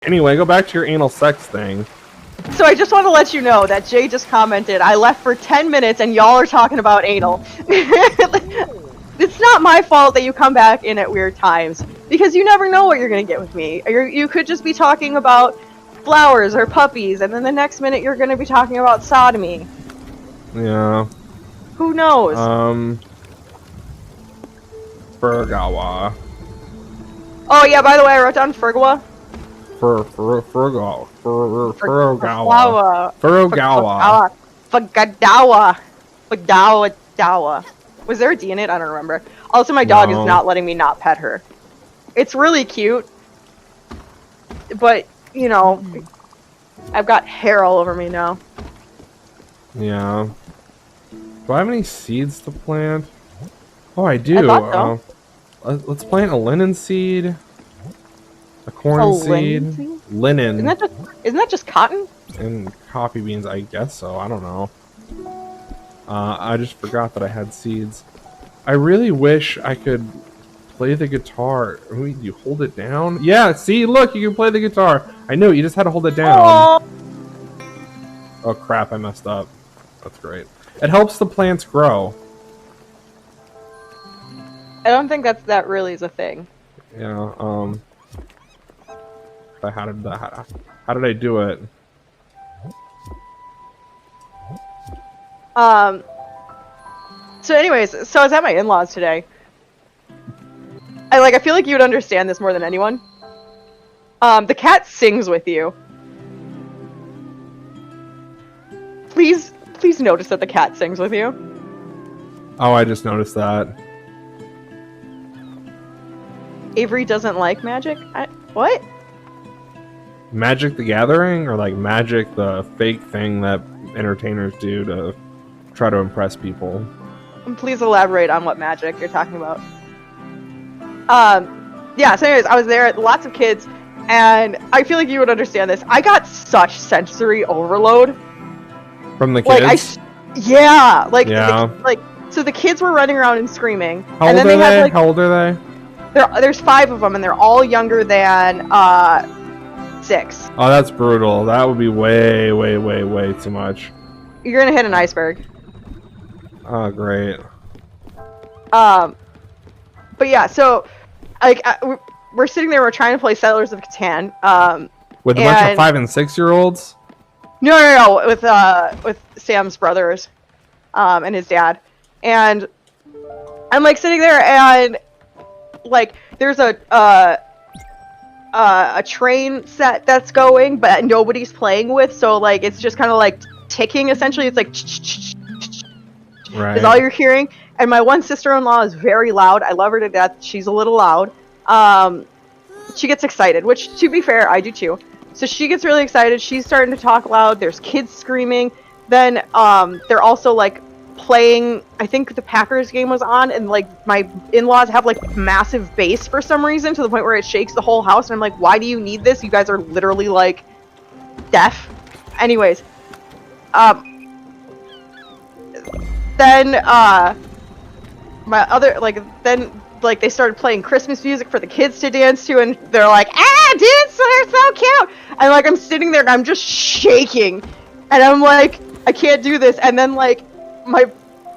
Anyway, go back to your anal sex thing. So I just want to let you know that Jay just commented, I left for 10 minutes and y'all are talking about anal. It's not my fault that you come back in at weird times, because you never know what you're going to get with me. You could just be talking about flowers or puppies, and then the next minute you're going to be talking about sodomy. Yeah. Who knows? Furugawa. Oh yeah, by the way, I wrote down Furugawa. Furugawa. Fugadawa. Was there a D in it? I don't remember. Also, my dog is not letting me not pet her. It's really cute, but you know, I've got hair all over me now. Yeah. Do I have any seeds to plant? Oh, I do. I thought so. Let's plant a linen seed. A corn seed. Linen. Isn't that just cotton? And coffee beans, I guess so. I don't know. I just forgot that I had seeds. I really wish I could play the guitar. Wait, you hold it down? Yeah, see, look, you can play the guitar. I know, you just had to hold it down. Aww. Oh crap, I messed up. That's great. It helps the plants grow. I don't think that really is a thing. Yeah, how did I do it? So anyways, so I was at my in-laws today. I feel like you would understand this more than anyone. The cat sings with you. Please notice that the cat sings with you. Oh, I just noticed that. Avery doesn't like magic? What? Magic the Gathering? Or like Magic the fake thing that entertainers do to try to impress people? Please elaborate on what magic you're talking about. Yeah, so anyways, I was there, lots of kids, and I feel like you would understand this. I got such sensory overload. From the kids? Yeah. So the kids were running around and screaming. How old are they? How old are they? There's 5 of them, and they're all younger than 6. Oh, that's brutal. That would be way, way, way, way too much. You're gonna hit an iceberg. Oh, great. But yeah, so we're sitting there, we're trying to play Settlers of Catan. With a bunch of 5 and 6-year-olds? No, with Sam's brothers, and his dad, and I'm sitting there, and there's a train set that's going, but nobody's playing with, so it's just kind of ticking essentially. It's right. Is all you're hearing. And my one sister-in-law is very loud. I love her to death. She's a little loud. She gets excited, which, to be fair, I do too. So she gets really excited. She's starting to talk loud. There's kids screaming. Then they're also playing. I think the Packers game was on, and my in-laws have massive bass for some reason, to the point where it shakes the whole house. And I'm like, why do you need this? You guys are literally deaf. Anyways, then my other they started playing Christmas music for the kids to dance to, and they're like, dance, they're so cute. And I'm sitting there and I'm just shaking, and I'm like, I can't do this. And then my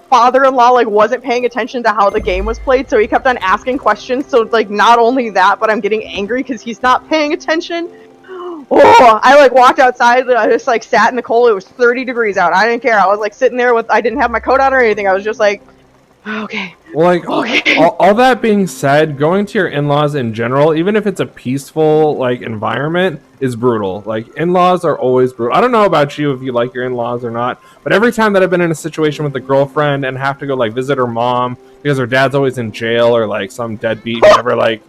father-in-law wasn't paying attention to how the game was played, so he kept on asking questions. So not only that, but I'm getting angry because he's not paying attention. Oh, I walked outside, and I just sat in the cold. It was 30 degrees out. I didn't care. I was sitting there I didn't have my coat on or anything. I was just okay. Well, okay. all that being said, going to your in-laws in general, even if it's a peaceful environment, is brutal. In-laws are always brutal. I don't know about you if you like your in-laws or not, but every time that I've been in a situation with a girlfriend and have to go visit her mom because her dad's always in jail, or some deadbeat who never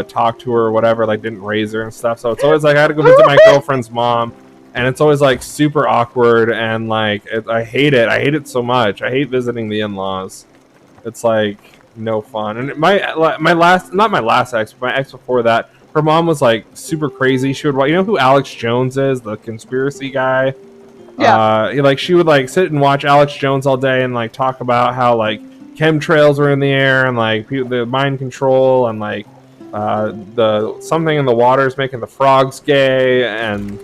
talked to her or whatever, didn't raise her and stuff. So it's always I had to go visit my girlfriend's mom, and it's always super awkward, and I hate it. I hate it so much. I hate visiting the in-laws. It's no fun. And my last, not my last ex, but my ex before that, her mom was super crazy. She would, you know who Alex Jones is, the conspiracy guy? Yeah. She would sit and watch Alex Jones all day and talk about how chemtrails were in the air, and the mind control, and The something in the water is making the frogs gay, and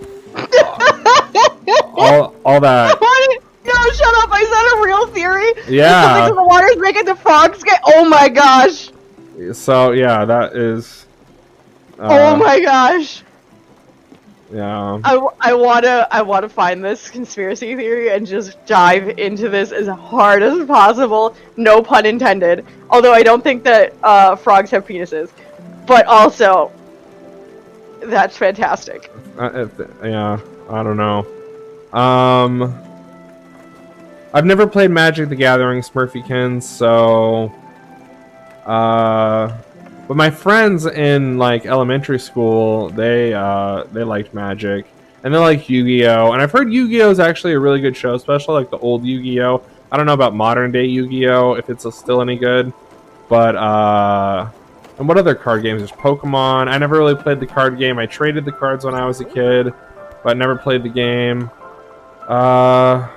all that. No, shut up! Is that a real theory? Yeah. Something in the water is making the frogs gay. Oh my gosh! So yeah, that is. Oh my gosh! Yeah. I wanna find this conspiracy theory and just dive into this as hard as possible. No pun intended. Although I don't think that frogs have penises, but also that's fantastic. Yeah, I don't know. I've never played Magic the Gathering Smurfykins, so but my friends in like elementary school, they liked Magic, and they like Yu-Gi-Oh, and I've heard Yu-Gi-Oh is actually a really good show, especially like the old Yu-Gi-Oh. I don't know about modern day Yu-Gi-Oh if it's still any good, but and what other card games? There's Pokemon. I never really played the card game. I traded the cards when I was a kid, but never played the game. Oh,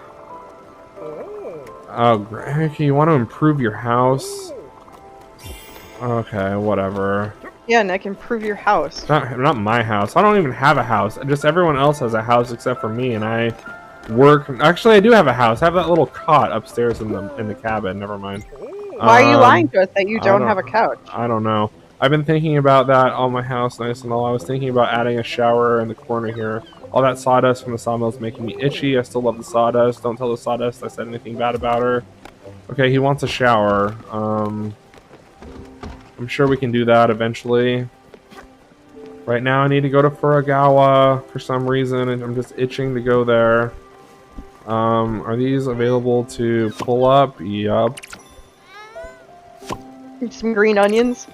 okay, you want to improve your house? Okay, whatever. Yeah, Nick, improve your house. Not my house. I don't even have a house. Just everyone else has a house except for me, and I work. Actually, I do have a house. I have that little cot upstairs in the cabin. Never mind. Why are you lying to us that you don't have a couch? I don't know. I've been thinking about that. All my house nice and all. I was thinking about adding a shower in the corner here. All that sawdust from the sawmill is making me itchy. I still love the sawdust. Don't tell the sawdust I said anything bad about her. Okay, he wants a shower. I'm sure we can do that eventually. Right now I need to go to Furagawa for some reason, and I'm just itching to go there. Are these available to pull up? Yup. Some green onions.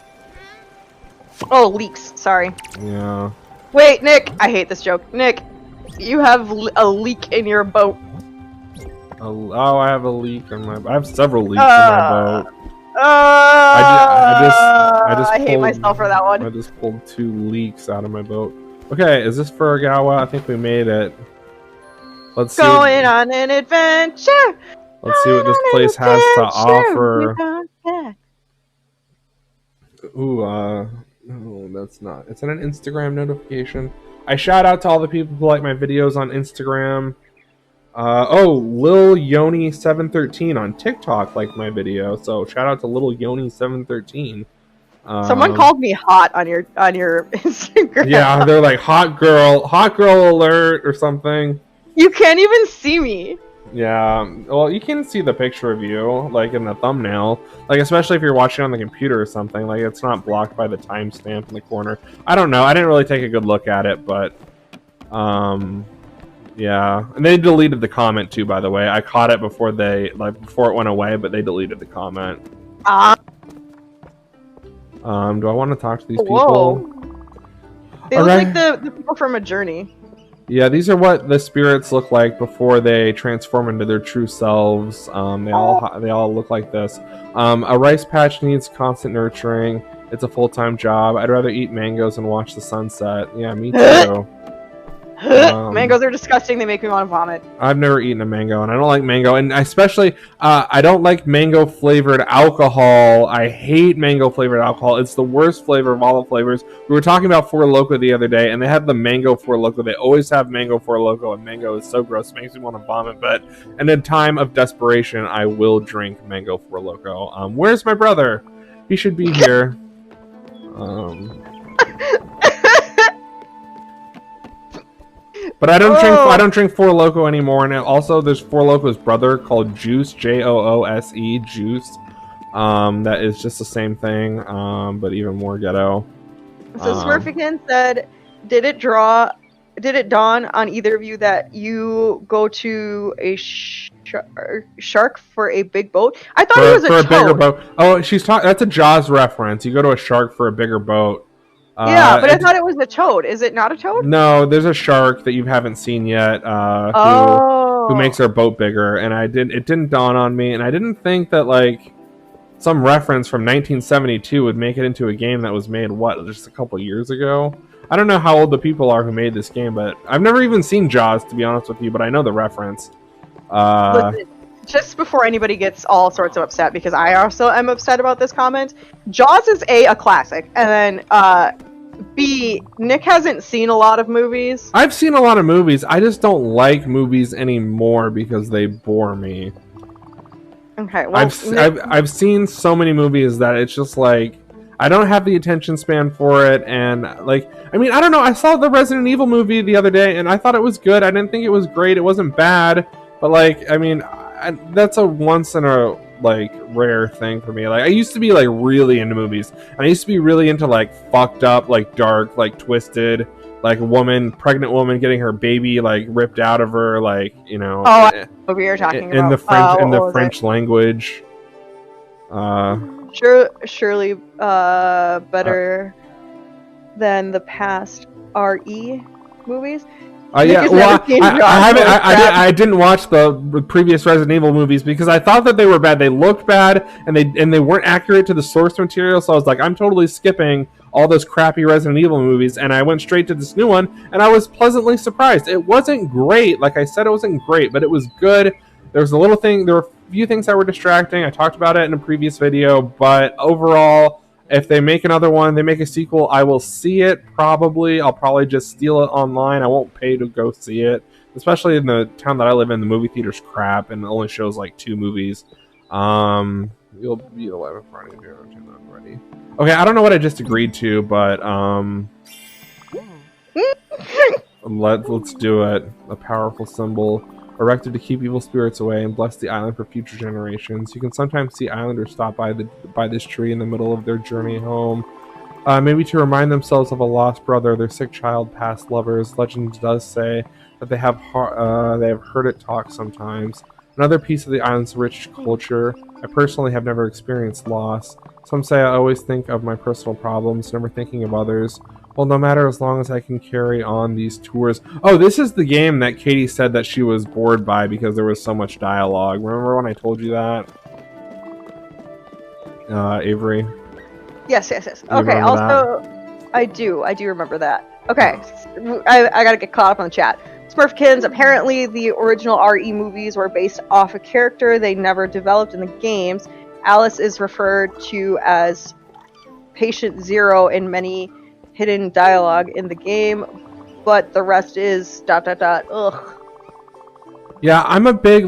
Oh, leeks. Sorry. Yeah. Wait, Nick! I hate this joke. Nick, you have a leak in your boat. Oh, I have a leak in my. I have several leaks in my boat. I hate myself for that one. I just pulled 2 leaks out of my boat. Okay, is this Furagawa? I think we made it. Let's see. Going on an adventure. Let's see what this place has to offer. Ooh, no, that's not. It's an Instagram notification. I shout out to all the people who like my videos on Instagram. Oh, Lil Yoni713 on TikTok liked my video, so shout out to Lil Yoni713. Someone called me hot on your Instagram. Yeah, they're like hot girl alert or something. You can't even see me. Yeah, well, you can see the picture of you, like in the thumbnail, like especially if you're watching on the computer or something. Like it's not blocked by the timestamp in the corner. I don't know. I didn't really take a good look at it, but yeah, and they deleted the comment too. By the way, I caught it before it went away, but they deleted the comment. Do I want to talk to these people? They look like the people from A Journey. Yeah, these are what the spirits look like before they transform into their true selves. They all look like this. A rice patch needs constant nurturing. It's a full-time job. I'd rather eat mangoes and watch the sunset. Yeah, me too. Mangoes are disgusting. They make me want to vomit. I've never eaten a mango, and I don't like mango, and especially I don't like mango flavored alcohol. I hate mango flavored alcohol. It's the worst flavor of all the flavors. We were talking about Four Loko the other day, and they had the mango Four Loko. They always have mango Four Loko, and mango is so gross, it makes me want to vomit. But in a time of desperation, I will drink mango Four Loko. Where's my brother? He should be here. But I don't drink Four Loko anymore, and also there's Four Loko's brother called Juice, Joose, Juice. That is just the same thing, but even more ghetto. So Smurfican said, did it dawn on either of you that you go to a shark for a big boat? I thought it was a toad. Bigger boat. Oh, that's a Jaws reference. You go to a shark for a bigger boat. Yeah, but I thought it was a toad. Is it not a toad? No, there's a shark that you haven't seen yet who makes our boat bigger, and it didn't dawn on me, and I didn't think that like some reference from 1972 would make it into a game that was made just a couple years ago. I don't know how old the people are who made this game, but I've never even seen Jaws, to be honest with you, but I know the reference. Listen, just before anybody gets all sorts of upset, because I also am upset about this comment, Jaws is a classic, and then B, Nick hasn't seen a lot of movies. I've seen a lot of movies. I just don't like movies anymore because they bore me. Okay, well, I've seen so many movies that it's just like I don't have the attention span for it, and like I mean I don't know. I saw the Resident Evil movie the other day, and I thought it was good. I didn't think it was great. It wasn't bad, but like I mean that's a once in a like rare thing for me. Like I used to be like really into movies, and I used to be really into like fucked up, like dark, like twisted, like pregnant woman getting her baby like ripped out of her, like you know. Oh, what we were talking in about the French language. Surely better than the past RE movies. Yeah, well, I didn't watch the previous Resident Evil movies because I thought that they were bad. They looked bad, and they weren't accurate to the source material. So I was like, I'm totally skipping all those crappy Resident Evil movies, and I went straight to this new one, and I was pleasantly surprised. It wasn't great, like I said, it wasn't great, but it was good. There was a few things that were distracting. I talked about it in a previous video, but overall, if they make another one, they make a sequel, I will see it probably. I'll probably just steal it online. I won't pay to go see it. Especially in the town that I live in, the movie theater's crap and it only shows like 2 movies. You'll be alive in front of you. I'm not ready. Okay, I don't know what I just agreed to, but let's do it. A powerful symbol erected to keep evil spirits away and bless the island for future generations. You can sometimes see islanders stop by this tree in the middle of their journey home, maybe to remind themselves of a lost brother, their sick child, past lovers. Legend does say that they have heard it talk sometimes. Another piece of the island's rich culture. I personally have never experienced loss. Some say I always think of my personal problems, never thinking of others. Well, no matter, as long as I can carry on these tours. Oh, this is the game that Katie said that she was bored by because there was so much dialogue. Remember when I told you that? Avery? Yes. Okay, also, that? I do remember that. Okay, I gotta get caught up on the chat. Smurfkins, apparently the original RE movies were based off a character they never developed in the games. Alice is referred to as Patient Zero in many hidden dialogue in the game, but the rest is ... Ugh. Yeah, I'm a big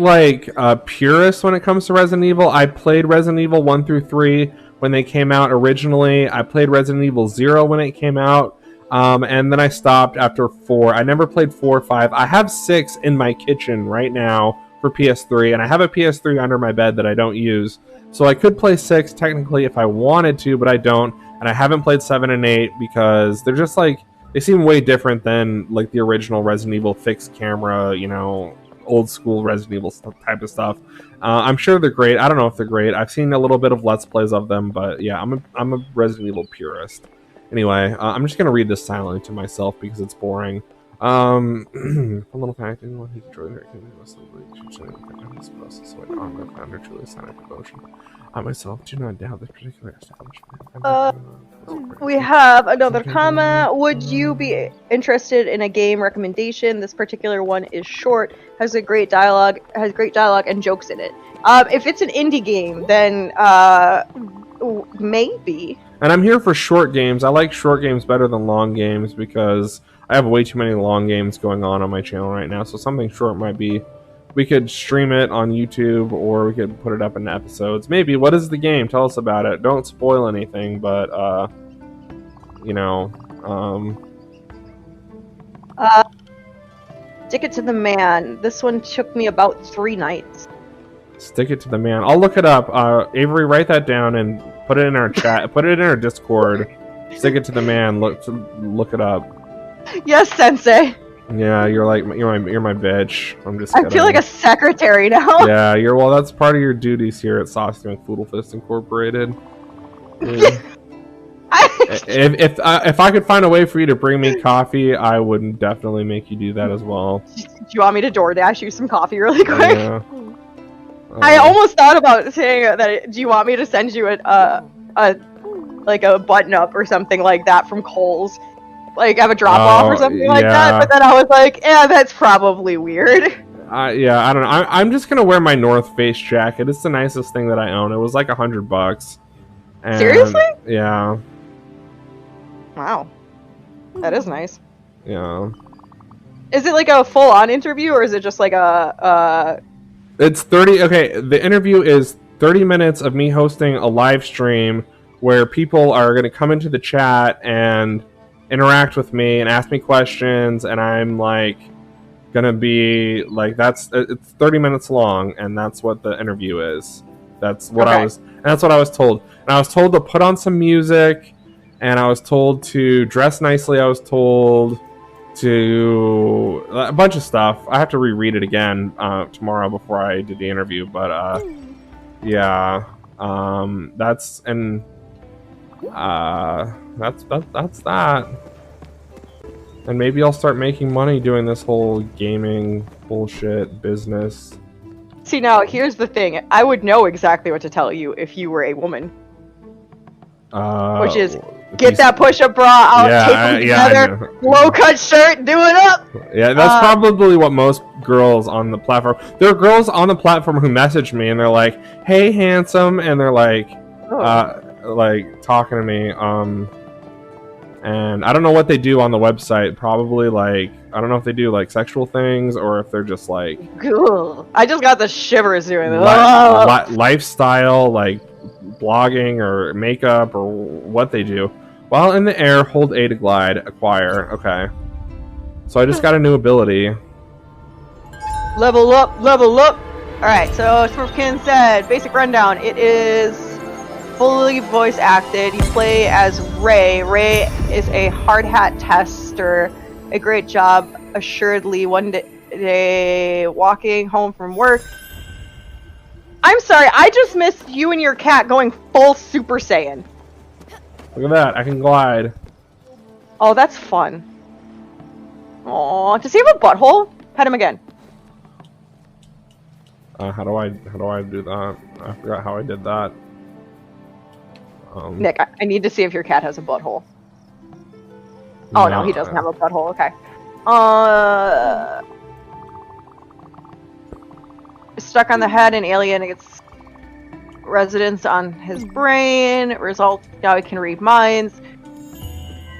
purist when it comes to Resident Evil. I played Resident Evil 1 through 3 when they came out originally. I played Resident Evil 0 when it came out, and then I stopped after 4. I never played 4 or 5. I have 6 in my kitchen right now for PS3, and I have a PS3 under my bed that I don't use. So I could play 6 technically if I wanted to, but I don't. And I haven't played 7 and 8 because they're just they seem way different than the original Resident Evil fixed camera, old school Resident Evil type of stuff. I'm sure they're great. I don't know if they're great. I've seen a little bit of Let's Plays of them, but yeah, I'm a Resident Evil purist. Anyway, I'm just gonna read this silently to myself because it's boring. A little fact: anyone who enjoys their activity must this process. So I found her truly sign of devotion. I myself do not doubt this particular establishment. We have another comment. Would you be interested in a game recommendation? This particular one is short, has great dialogue and jokes in it. If it's an indie game, then maybe. And I'm here for short games. I like short games better than long games because I have way too many long games going on my channel right now. So something short might be. We could stream it on YouTube, or we could put it up in episodes. Maybe. What is the game? Tell us about it. Don't spoil anything, but, Stick it to the man. This one took me about 3 nights. Stick it to the man. I'll look it up. Avery, write that down and put it in our chat. Put it in our Discord. Stick it to the man. Look it up. Yes, Sensei. Yeah, you're my bitch. I'm just kidding. I feel like a secretary now. Yeah, that's part of your duties here at Saucy McFoodlefist Incorporated. Yeah. If I could find a way for you to bring me coffee, I would definitely make you do that as well. Do you want me to DoorDash you some coffee really quick? Yeah. I almost thought about saying that. Do you want me to send you a button up or something like that from Kohl's? Have a drop off or something like that, but then I was like, yeah, that's probably weird. Yeah, I don't know. I'm just gonna wear my North Face jacket. It's the nicest thing that I own. It was like $100. And, Seriously? Yeah. Wow. That is nice. Yeah. Is it like a full-on interview, or is it just like a? It's 30. Okay, the interview is 30 minutes of me hosting a live stream where people are going to come into the chat and interact with me and ask me questions, and I'm like gonna be like, it's 30 minutes long, and that's what the interview is. That's what Okay. that's what I was told. And I was told to put on some music, and I was told to dress nicely. I was told to a bunch of stuff. I have to reread it again tomorrow before I do the interview, but yeah, that's that. And maybe I'll start making money doing this whole gaming bullshit business. See, now here's the thing. I would know exactly what to tell you if you were a woman. Which is, get that push-up bra out, tape them together, low-cut shirt, do it up! Yeah, that's probably what most girls on the platform... There are girls on the platform who message me, and they're like, hey, handsome, and they're like, talking to me, and I don't know what they do on the website. Probably, like, I don't know if they do, like, sexual things, or if they're just, like... Ugh. I just got the shivers doing this. Lifestyle, like, blogging, or makeup, or what they do. While in the air, hold A to glide. Acquire. Okay. So I just got a new ability. Level up, level up! Alright, so Smurfkin said, basic rundown. It is fully voice acted. You play as Ray. Ray is a hard hat tester. A great job, assuredly. One day walking home from work. I'm sorry, I just missed you and your cat going full Super Saiyan. Look at that, I can glide. Oh, that's fun. Aw, does he have a butthole? Pet him again. How do I do that? I forgot how I did that. Nick, I need to see if your cat has a butthole. Oh no, he doesn't have a butthole. Okay. Stuck on the head, an alien gets residence on his brain. Result, now he can read minds.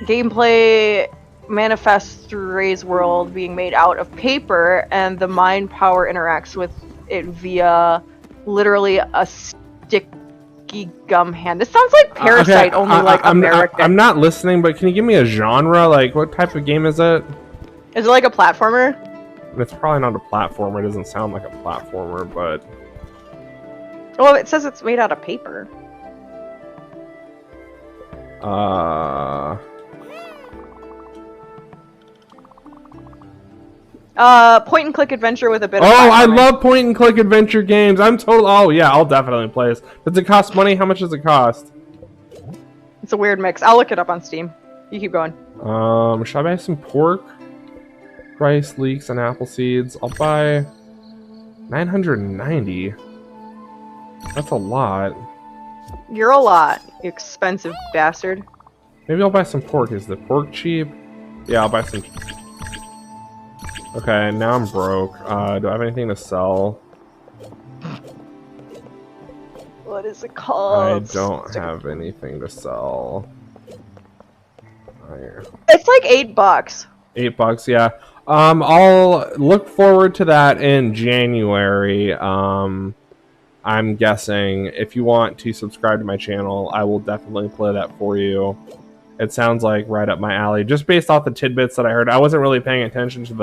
Gameplay manifests through Ray's world being made out of paper, and the mind power interacts with it via literally a sticky gum hand. This sounds like Parasite, only like American. I'm not listening, but can you give me a genre? Like, what type of game is it? Is it like a platformer? It's probably not a platformer. It doesn't sound like a platformer, but... Well, it says it's made out of paper. Point and click adventure with a bit of I love point and click adventure games. Oh yeah, I'll definitely play this. Does it cost money? How much does it cost? It's a weird mix. I'll look it up on Steam. You keep going. Should I buy some pork? Rice, leeks, and apple seeds. I'll buy 990. That's a lot. You're a lot, you expensive bastard. Maybe I'll buy some pork. Is the pork cheap? Yeah, I'll buy some. Okay, now I'm broke. Do I have anything to sell? What is it called? I don't have anything to sell. Here. It's like $8. $8, yeah. I'll look forward to that in January. I'm guessing if you want to subscribe to my channel, I will definitely play that for you. It sounds like right up my alley, just based off the tidbits that I heard. I wasn't really paying attention to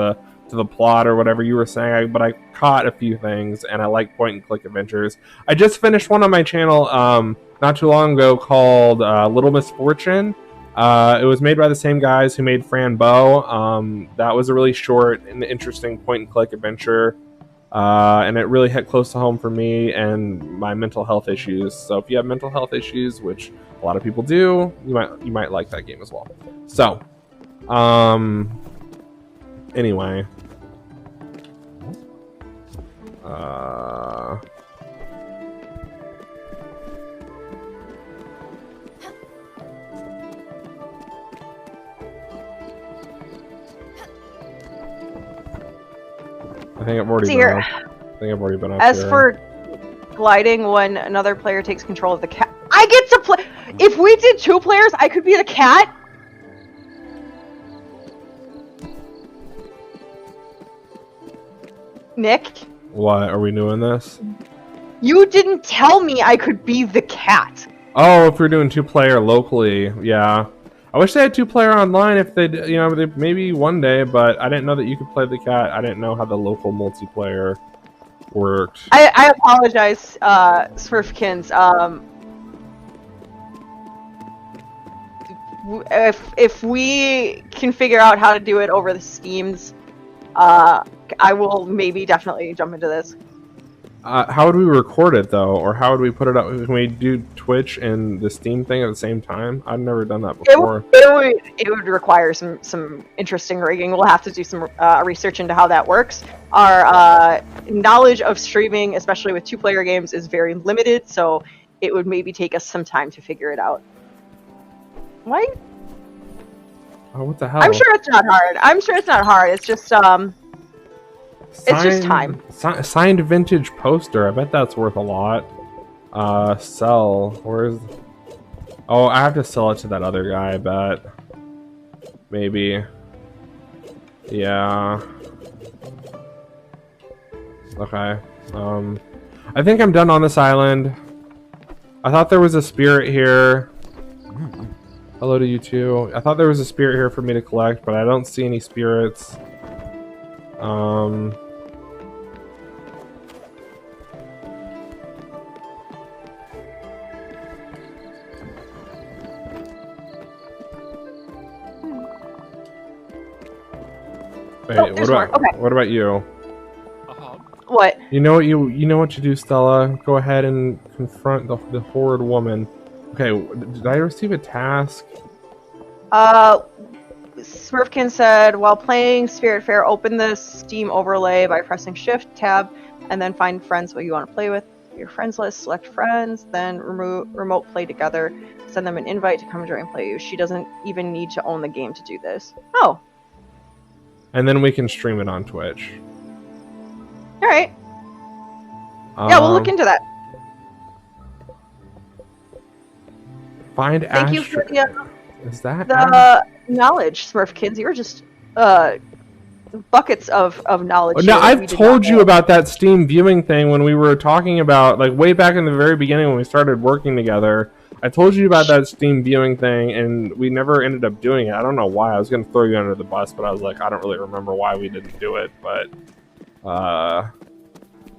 the plot or whatever you were saying, but I caught a few things, and I like point and click adventures. I just finished one on my channel not too long ago called Little Misfortune. It was made by the same guys who made Fran Bow. That was a really short and interesting point and click adventure, and it really hit close to home for me and my mental health issues. So if you have mental health issues, which a lot of people do, you might like that game as well. So, anyway, I think I've already See been here. up. I think I've already been up As here. for gliding, when another player takes control of the cat, I get to play. If we did 2 players, I could be the cat. Nick, What, are we doing this? you didn't tell me I could be the cat. Oh, if we're doing 2-player locally, yeah. I wish they had 2-player online if they, you know, maybe one day, but I didn't know that you could play the cat. I didn't know how the local multiplayer worked. I apologize, Smurfkins. If we can figure out how to do it over the Steams, I will maybe definitely jump into this. How would we record it though, or how would we put it up? Can we do Twitch and the Steam thing at the same time? I've never done that before. It would require some interesting rigging. We'll have to do some research into how that works. Our knowledge of streaming, especially with 2-player games, is very limited, so it would maybe take us some time to figure it out. Why? Oh, what the hell? I'm sure it's not hard. It's just it's just time. Signed vintage poster. I bet that's worth a lot. Sell. Where's? Oh, I have to sell it to that other guy. I bet. Maybe. Yeah. Okay. I think I'm done on this island. I thought there was a spirit here. Hello to you too. I thought there was a spirit here for me to collect, but I don't see any spirits. Wait, what about you? What? You know what to do, Stella. Go ahead and confront the horrid woman. Okay, did I receive a task? Smurfkin said, while playing Spiritfarer, open the Steam overlay by pressing Shift, Tab, and then find friends what you want to play with. Your friends list, select friends, then remote play together. Send them an invite to come join and play you. She doesn't even need to own the game to do this. Oh. And then we can stream it on Twitch. Alright. Yeah, we'll look into that. Find Thank you for Is that the knowledge, Smurfkins. You're just buckets of knowledge. No, I've told you about that Steam viewing thing when we were talking about, like, way back in the very beginning when we started working together. I told you about that Steam viewing thing, and we never ended up doing it. I don't know why. I was going to throw you under the bus, but I was like, I don't really remember why we didn't do it. But,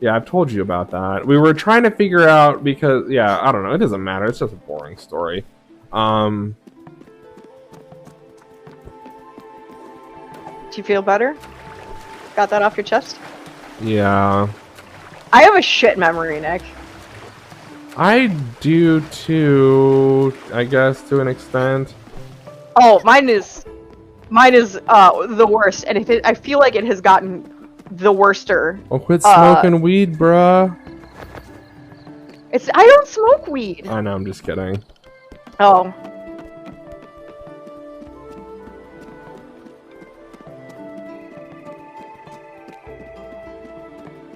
yeah, I've told you about that. We were trying to figure out because, yeah, I don't know. It doesn't matter. It's just a boring story. Do you feel better? Got that off your chest? Yeah. I have a shit memory, Nick. I do too, I guess, to an extent. Oh, mine is the worst, and I feel like it has gotten the worster. Oh, quit smoking weed, bruh. I don't smoke weed. I know, I'm just kidding. Oh.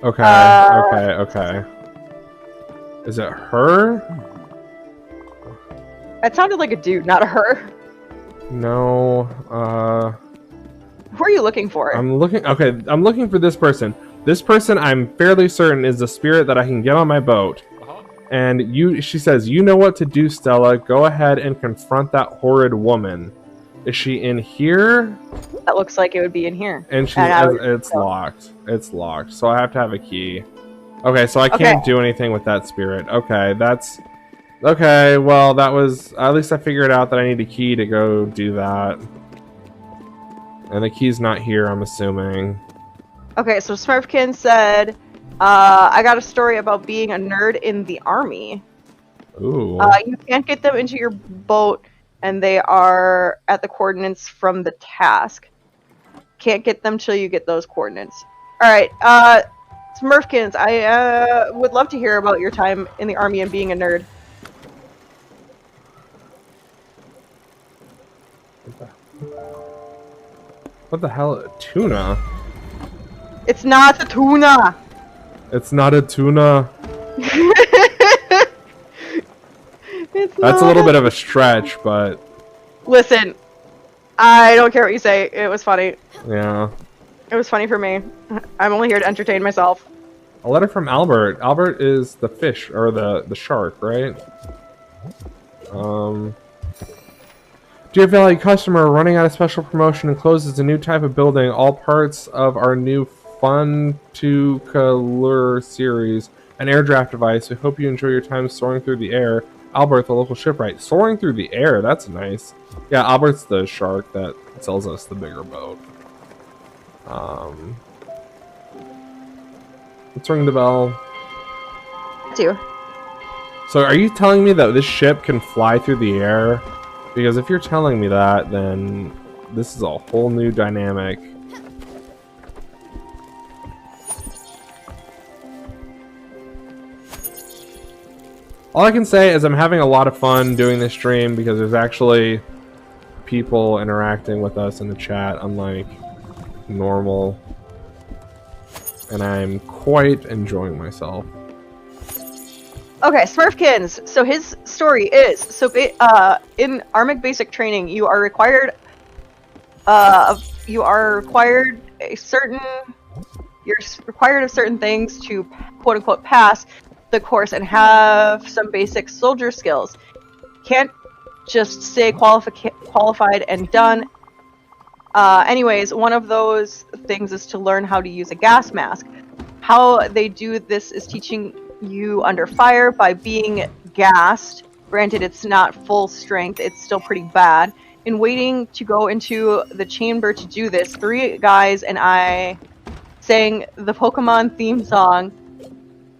Okay. Is it her? That sounded like a dude, not a her. No, Who are you looking for? I'm looking for this person. This person, I'm fairly certain, is the spirit that I can get on my boat. And she says, you know what to do, Stella. Go ahead and confront that horrid woman. Is she in here? That looks like it would be in here. And it's locked. It's locked. So I have to have a key. Okay, so I can't do anything with that spirit. Okay, okay, well, that was... At least I figured out that I need a key to go do that. And the key's not here, I'm assuming. Okay, so Smurfkin said, I got a story about being a nerd in the army. Ooh. You can't get them into your boat, and they are at the coordinates from the task. Can't get them till you get those coordinates. Alright, Smurfkins, I would love to hear about your time in the army and being a nerd. What the hell? Tuna? It's not a tuna. It's not a tuna. It's That's a not little bit of a stretch, but Listen, I don't care what you say. It was funny. yeah. It was funny for me. I'm only here to entertain myself. A letter from Albert. Albert is the fish, or the shark, right? Dear valued customer, running out of special promotion and closes a new type of building. All parts of our new Fun to Color series, an air draft device. We hope you enjoy your time soaring through the air. Albert, the local shipwright. Soaring through the air, that's nice. Yeah, Albert's the shark that sells us the bigger boat. Let's ring the bell. Too. So are you telling me that this ship can fly through the air? Because if you're telling me that, then this is a whole new dynamic. All I can say is I'm having a lot of fun doing this stream because there's actually people interacting with us in the chat, unlike normal. And I'm quite enjoying myself. Okay, Smurfkins. So his story is in Armic basic training, you are required you're required of certain things to quote unquote pass the course and have some basic soldier skills. Can't just say qualified and done. Anyways, one of those things is to learn how to use a gas mask. How they do this is teaching you under fire by being gassed. Granted, it's not full strength, it's still pretty bad. In waiting to go into the chamber to do this, 3 guys and I sang the Pokemon theme song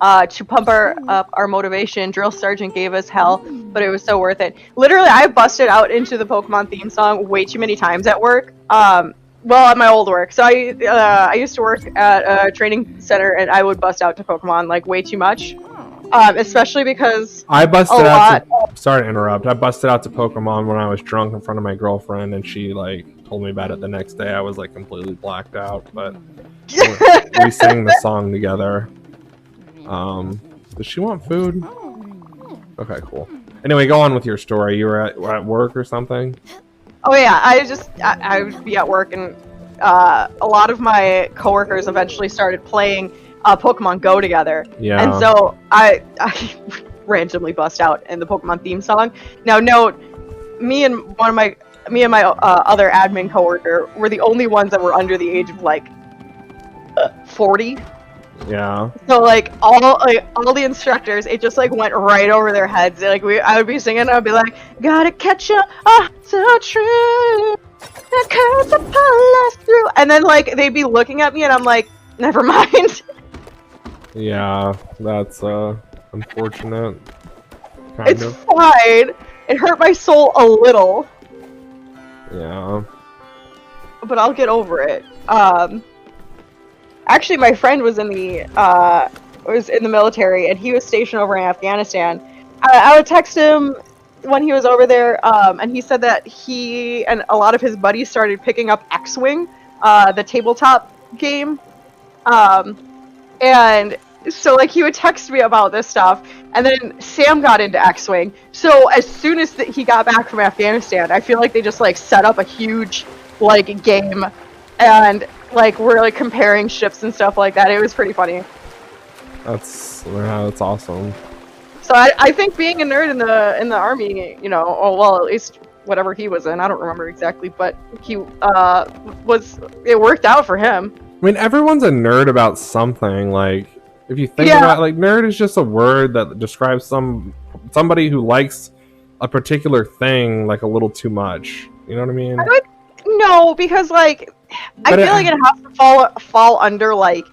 to pump up our motivation. Drill Sergeant gave us hell, but it was so worth it. Literally, I busted out into the Pokemon theme song way too many times at work. Well, at my old work. So I used to work at a training center, and I would bust out to Pokemon like way too much. Especially because I busted out to, sorry to interrupt. I busted out to Pokemon when I was drunk in front of my girlfriend, and she like told me about it the next day. I was like completely blacked out, but we sang the song together. Does she want food? Okay, cool. Anyway, go on with your story. You were at work or something? Oh yeah, I would be at work, and a lot of my coworkers eventually started playing Pokemon Go together. Yeah. And so I randomly bust out in the Pokemon theme song. Now note, me and my other admin coworker were the only ones that were under the age of like 40. Yeah. So like all the instructors, it just like went right over their heads. Like I would be singing, and I'd be like, "Gotta catch ya, so true, that curse will pull us through," and then like they'd be looking at me, and I'm like, "Never mind." Yeah, that's unfortunate. It's fine. It hurt my soul a little. Yeah. But I'll get over it. Actually, my friend was in the military, and he was stationed over in Afghanistan. I would text him when he was over there, and he said that he and a lot of his buddies started picking up X-Wing, the tabletop game. And so like he would text me about this stuff, and then Sam got into X-Wing. So as soon as he got back from Afghanistan, I feel like they just like set up a huge like game, and like we're like comparing ships and stuff like that. It was pretty funny. That's awesome. So I think being a nerd in the army, you know, or well at least whatever he was in, I don't remember exactly, but he it worked out for him. I mean, everyone's a nerd about something. Like, if you think about it, like, nerd is just a word that describes somebody who likes a particular thing like a little too much. You know what I mean? No, because like I feel like it has to fall under like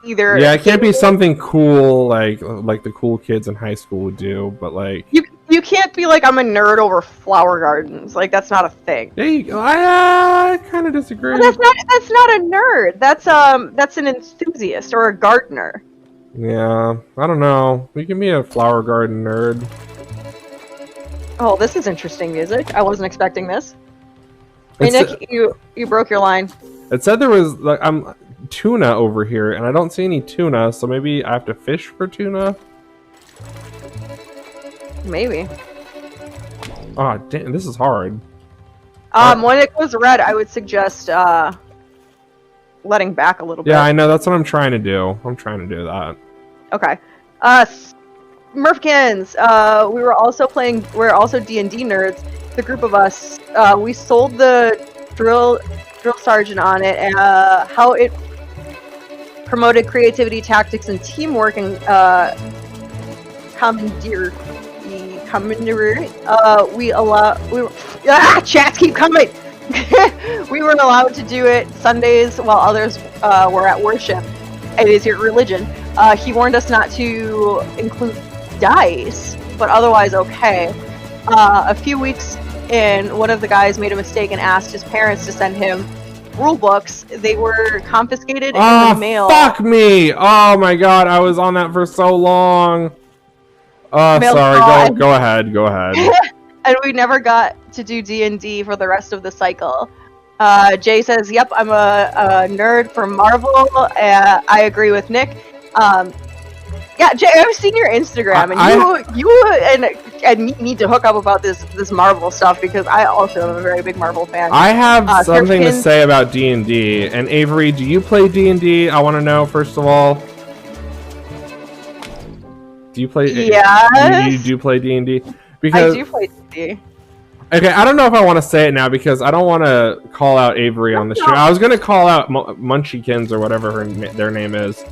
either. Yeah, it can't be something cool like the cool kids in high school would do, but like you can't be like, I'm a nerd over flower gardens. Like that's not a thing. There you go. I kind of disagree. Well, that's not a nerd. That's an enthusiast or a gardener. Yeah, I don't know. We can be a flower garden nerd. Oh, this is interesting music. I wasn't expecting this. Hey Nick, you broke your line. It said there was like tuna over here, and I don't see any tuna, so maybe I have to fish for tuna? Maybe. Oh, damn, this is hard. When it goes red, I would suggest letting back a little bit. Yeah, I know, that's what I'm trying to do. I'm trying to do that. Okay. Smurfkins, we're also D&D nerds. The group of us, we sold the drill sergeant on it, and how it promoted creativity, tactics, and teamwork, and commandeer. Chats keep coming. We were allowed to do it Sundays while others were at worship. It is your religion. He warned us not to include dice, but otherwise okay. A few weeks in, one of the guys made a mistake and asked his parents to send him rule books. They were confiscated in the mail. Fuck me! Oh my god, I was on that for so long. Oh, sorry. Go ahead. And we never got to do D&D for the rest of the cycle. Jay says, "Yep, I'm a nerd for Marvel." I agree with Nick. Yeah, Jay, I've seen your Instagram, and you and me need to hook up about this Marvel stuff, because I also am a very big Marvel fan. I have something to say about D&D. And Avery, do you play D&D? I want to know, first of all. Do you play? Yeah. You do play D&D? Because I do play D&D. Okay, I don't know if I want to say it now, because I don't want to call out Avery on the stream. I was going to call out Munchykins or whatever their name is.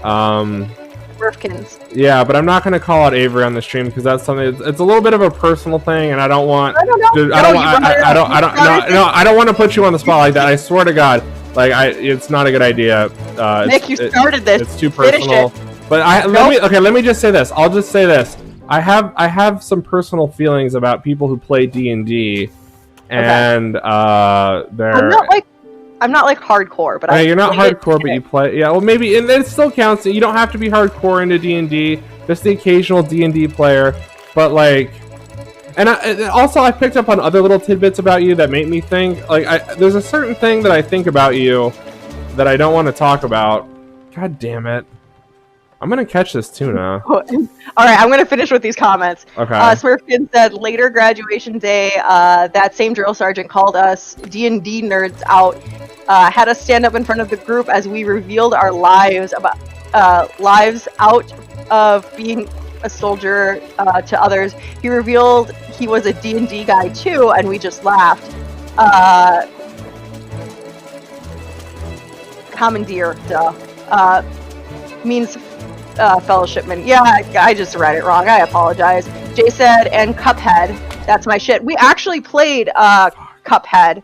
Smurfkins. Yeah, but I'm not going to call out Avery on the stream, because that's something. It's a little bit of a personal thing, and I don't want. I don't want to put you on the spot like that. I swear to God, it's not a good idea. Nick, you started this. It's too personal. But let me just say this. I'll just say this. I have some personal feelings about people who play D&D, and I'm not like hardcore, but you're not hardcore, but you play. Yeah, well, maybe, and it still counts. You don't have to be hardcore into D&D. Just the occasional D&D player, but also I picked up on other little tidbits about you that make me think. There's a certain thing that I think about you that I don't want to talk about. God damn it. I'm gonna catch this tuna. All right, I'm gonna finish with these comments. Okay. Smurfkin said, later graduation day, that same drill sergeant called us D&D nerds out, had us stand up in front of the group as we revealed our lives out of being a soldier to others. He revealed he was a D&D guy too, and we just laughed. Commandeer, means fellowshipman. Yeah, I just read it wrong. I apologize. Jay said, and Cuphead. That's my shit. We actually played Cuphead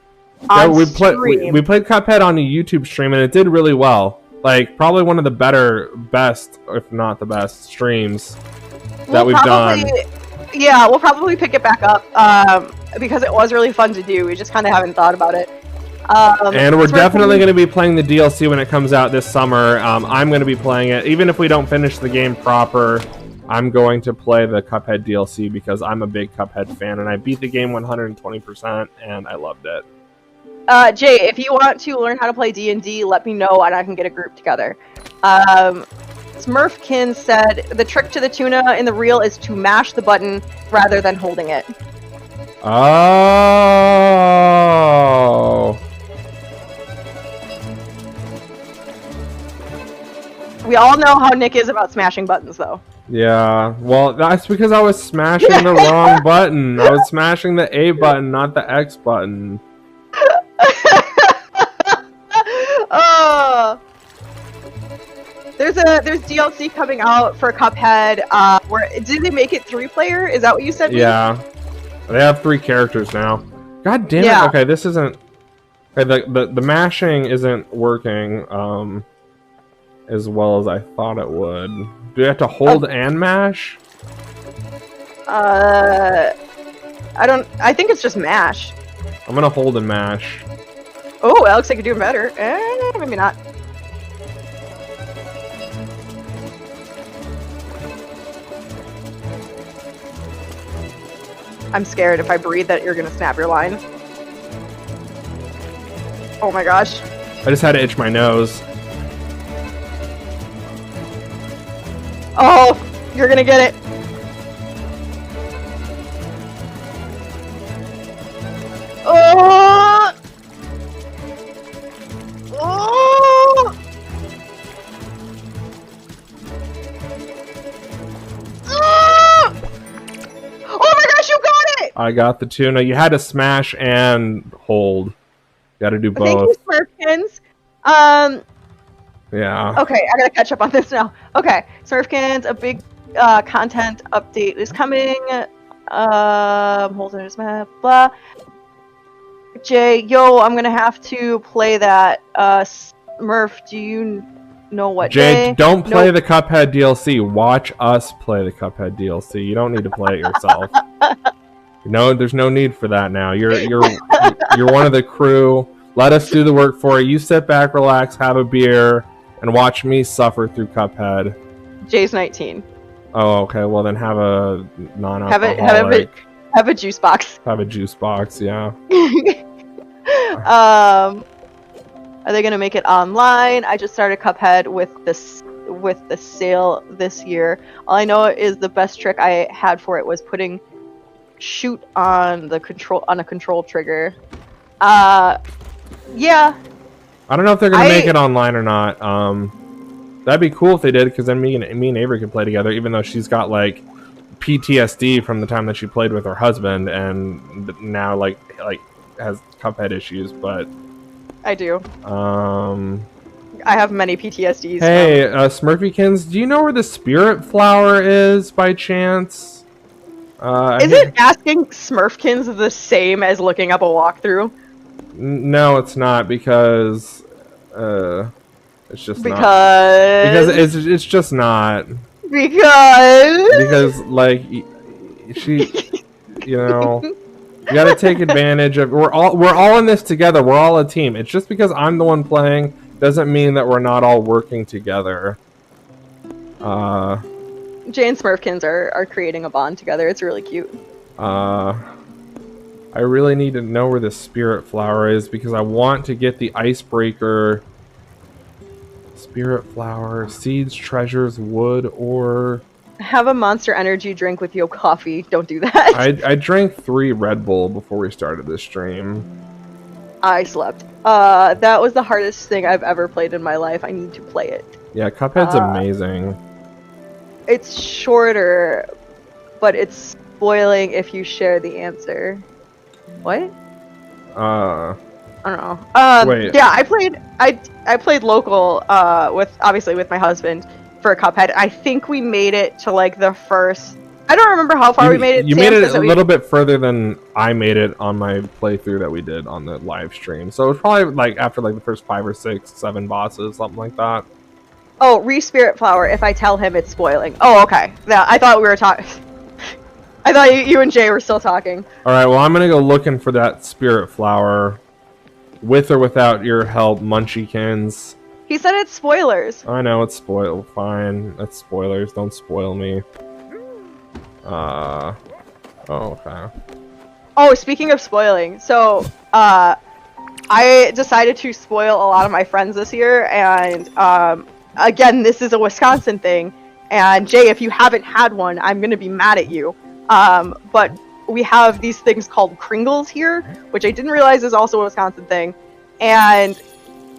on stream. We played Cuphead on a YouTube stream, and it did really well. Probably one of the best, if not the best, streams that we've done. Yeah, we'll probably pick it back up because it was really fun to do. We just kind of haven't thought about it. And we're definitely going to be playing the DLC when it comes out this summer. I'm going to be playing it. Even if we don't finish the game proper, I'm going to play the Cuphead DLC because I'm a big Cuphead fan, and I beat the game 120%, and I loved it. Jay, if you want to learn how to play D&D, let me know, and I can get a group together. Smurfkin said, the trick to the tuna in the reel is to mash the button rather than holding it. Oh... We all know how Nick is about smashing buttons, though. Yeah, well, that's because I was smashing the wrong button. I was smashing the A button, not the X button. There's DLC coming out for Cuphead. Did they make it 3-player? Is that what you said? Yeah, they have 3 characters now. God damn it! Okay, this isn't. Okay, the mashing isn't working. As well as I thought it would. Do you have to hold and mash? I think it's just mash. I'm gonna hold and mash. Oh, that looks like you're doing better. Maybe not. I'm scared if I breathe that you're gonna snap your line. Oh my gosh. I just had to itch my nose. Oh, you're gonna get it. Oh! Oh! Oh! Oh my gosh, you got it! I got the tuna. You had to smash and hold. Got to do both. Thank you, Smurfkins. Yeah. Okay, I gotta catch up on this now. Okay, Smurfkins, a big content update is coming. Holders map, blah. Jay, yo, I'm gonna have to play that. Smurf, do you know what Jay, day? don't play the Cuphead DLC. Watch us play the Cuphead DLC. You don't need to play it yourself. No, there's no need for that now. You're one of the crew. Let us do the work for you. You sit back, relax, have a beer, and watch me suffer through Cuphead. Jay's 19. Oh, okay. Well, then have a non-alcoholic. Have a juice box. Have a juice box, yeah. Are they gonna make it online? I just started Cuphead with the sale this year. All I know is the best trick I had for it was putting shoot on a control trigger. Yeah. I don't know if they're gonna make it online or not. That'd be cool if they did, because then me and Avery could play together, even though she's got like PTSD from the time that she played with her husband, and now like has Cuphead issues. But I do. I have many PTSDs. Hey, Smurfykins, do you know where the Spiritfarer is by chance? Isn't asking Smurfkins the same as looking up a walkthrough? No, it's not, because it's just because it's just not because like she, you know, you got to take advantage of. We're all in this together. We're all a team. It's just because I'm the one playing doesn't mean that we're not all working together. Jay and Smurfkins are creating a bond together. It's really cute. I really need to know where the Spiritfarer is, because I want to get the icebreaker. Spiritfarer, seeds, treasures, wood, or... Have a Monster Energy drink with your coffee. Don't do that. I drank 3 Red Bull before we started this stream. I slept. That was the hardest thing I've ever played in my life. I need to play it. Yeah, Cuphead's amazing. It's shorter, but it's spoiling if you share the answer. What? I don't know. Wait. Yeah, I played local with my husband for Cuphead. I think we made it to like the first. I don't remember how far we made it. You made it a little bit further than I made it on my playthrough that we did on the live stream. So it was probably like after like the first 5 or 6, 7 bosses, something like that. Oh, Spiritfarer. If I tell him it's spoiling. Oh, okay. Yeah, I thought we were talking. I thought you and Jay were still talking. All right. Well, I'm gonna go looking for that Spiritfarer, with or without your help, Munchykins. He said it's spoilers. I know it's spoiled. Fine, that's spoilers. Don't spoil me. Oh, okay. Oh, speaking of spoiling, so I decided to spoil a lot of my friends this year, and again, this is a Wisconsin thing. And Jay, if you haven't had one, I'm gonna be mad at you. But we have these things called Kringles here, which I didn't realize is also a Wisconsin thing. And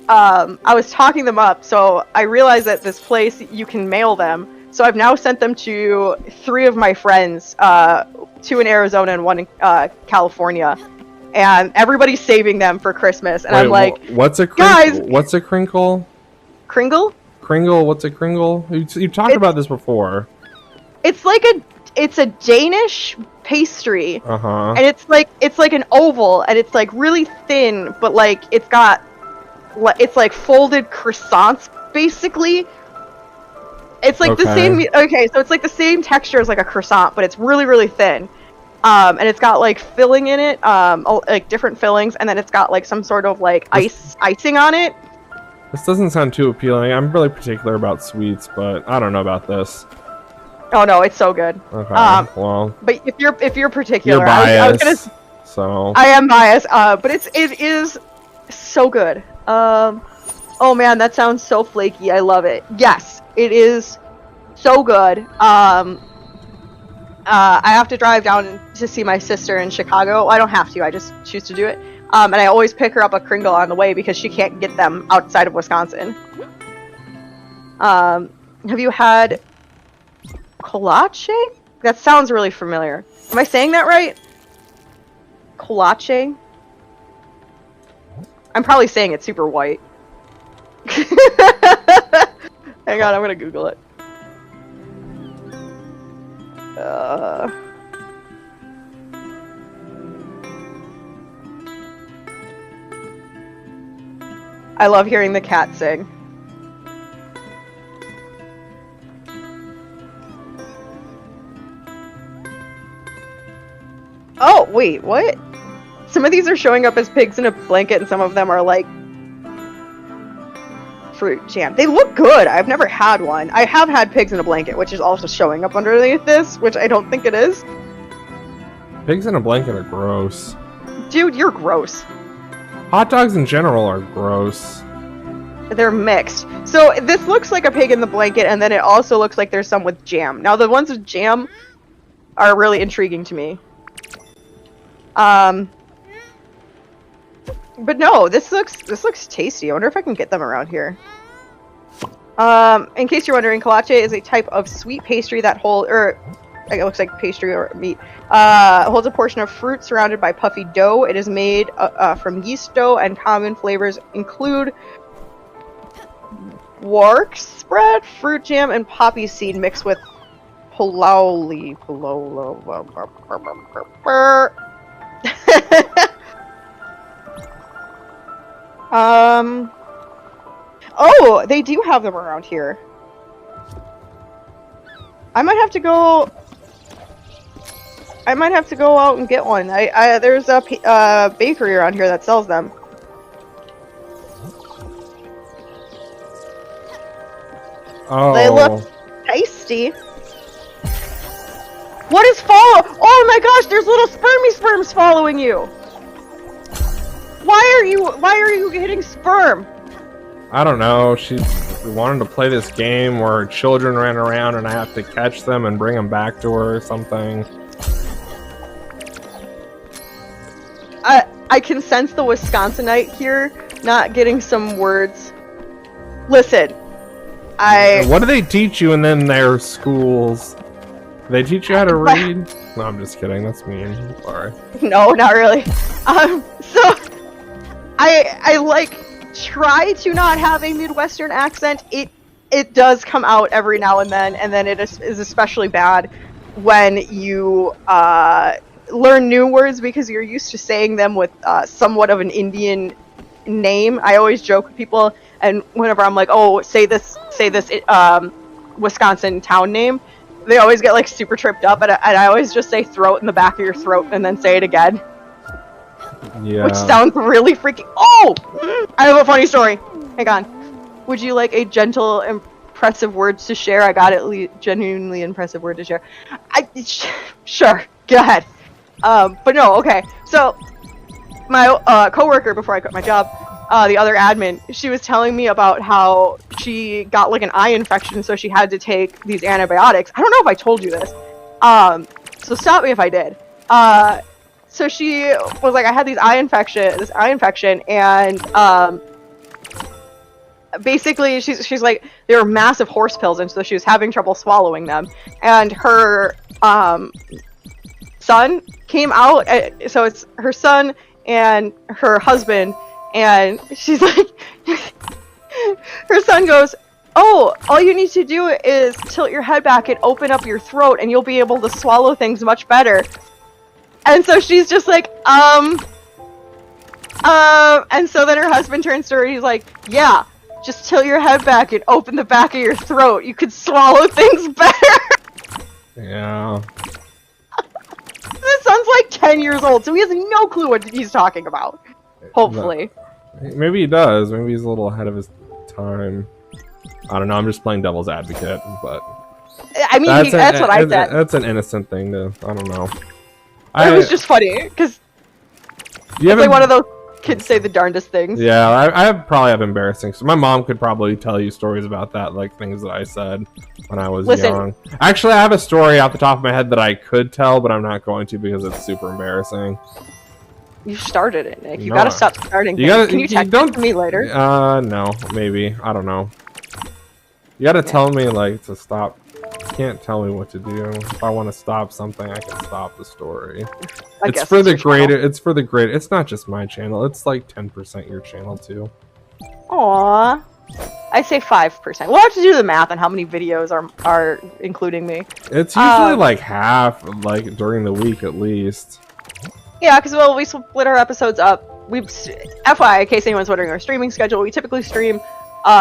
I was talking them up, so I realized that this place, you can mail them. So I've now sent them to 3 of my friends, 2 in Arizona and 1 in California. And everybody's saving them for Christmas. And Wait, I'm like, what's a guys, what's a crinkle? Kringle? Kringle, what's a Kringle? You've talked about this before. It's like it's a Danish pastry. Uh-huh. And it's like an oval, and it's like really thin, but like it's like folded croissants basically. It's like the same. Okay, so it's like the same texture as like a croissant, but it's really really thin. And it's got like filling in it, like different fillings, and then it's got like some sort of like icing on it. This doesn't sound too appealing. I'm really particular about sweets, but I don't know about this. Oh no, it's so good. Okay, well. But if you're particular, you're biased, I was gonna. So. I am biased. But it is so good. Oh man, that sounds so flaky. I love it. Yes, it is So good. I have to drive down to see my sister in Chicago. Well, I don't have to. I just choose to do it. And I always pick her up a Kringle on the way because she can't get them outside of Wisconsin. Have you had kolache? That sounds really familiar. Am I saying that right? Kolache? I'm probably saying it super white. Hang on, I'm gonna Google it. I love hearing the cat sing. Oh, wait, what? Some of these are showing up as pigs in a blanket and some of them are like fruit jam. They look good. I've never had one. I have had pigs in a blanket, which is also showing up underneath this, which I don't think it is. Pigs in a blanket are gross. Dude, you're gross. Hot dogs in general are gross. They're mixed. So this looks like a pig in the blanket, and then it also looks like there's some with jam. Now the ones with jam are really intriguing to me. But no, this looks tasty. I wonder if I can get them around here. In case you're wondering, kolache is a type of sweet pastry that it looks like pastry or meat. Holds a portion of fruit surrounded by puffy dough. It is made from yeast dough, and common flavors include quark spread, fruit jam, and poppy seed mixed with pulauli. Oh, they do have them around here. I might have to go out and get one. There's a bakery around here that sells them. Oh. They look tasty. What is Oh my gosh, there's little sperms following you. Why are you hitting sperm? I don't know. She wanted to play this game where children ran around and I have to catch them and bring them back to her or something. I can sense the Wisconsinite here not getting some words. Listen, What do they teach you in their schools? They teach you how to read? No, I'm just kidding. That's mean. Sorry. No, not really. So I like try to not have a Midwestern accent. It does come out every now and then it is especially bad when you learn new words because you're used to saying them with somewhat of an Indian name. I always joke with people, and whenever I'm like, "Oh, say this Wisconsin town name," they always get like super tripped up, and I always just say "throat" in the back of your throat, and then say it again. Yeah. Which sounds really freaking. Oh, I have a funny story. Hang on. Would you like a gentle, impressive words to share? I got it. Genuinely impressive word to share. Sure. Go ahead. But no. Okay. So my coworker, before I quit my job, the other admin, she was telling me about how she got like an eye infection, so she had to take these antibiotics. I don't know if I told you this. So stop me if I did. So she was like, I had this eye infection, and basically she's like, they were massive horse pills, and so she was having trouble swallowing them. And her son came out, so it's her son and her husband, and she's like, her son goes, "Oh, all you need to do is tilt your head back and open up your throat, and you'll be able to swallow things much better." And so she's just like, and so then her husband turns to her and he's like, "Yeah, just tilt your head back and open the back of your throat. You could swallow things better." Yeah. This son's like 10 years old, so he has no clue what he's talking about. Hopefully. Maybe he does. Maybe he's a little ahead of his time. I don't know. I'm just playing devil's advocate, but I mean, that's what I said. That's an innocent thing to. I don't know. It was just funny because do you have like one of those. Kids say the darndest things. Yeah, I probably have embarrassing. So my mom could probably tell you stories about that, like things that I said when I was young. Actually, I have a story off the top of my head that I could tell, but I'm not going to because it's super embarrassing. You started it, Nick. You gotta stop starting things. Can you text it to me later? No, maybe. I don't know. You gotta tell me, like, to stop. You can't tell me what to do. If I want to stop something, I can stop the story. It's for the greater. It's for the greater. It's not just my channel. It's like 10% your channel too. Aww. I say 5%. We'll have to do the math on how many videos are including me. It's usually like half, like during the week at least. Yeah, because we split our episodes up. FYI, in case anyone's wondering our streaming schedule, we typically stream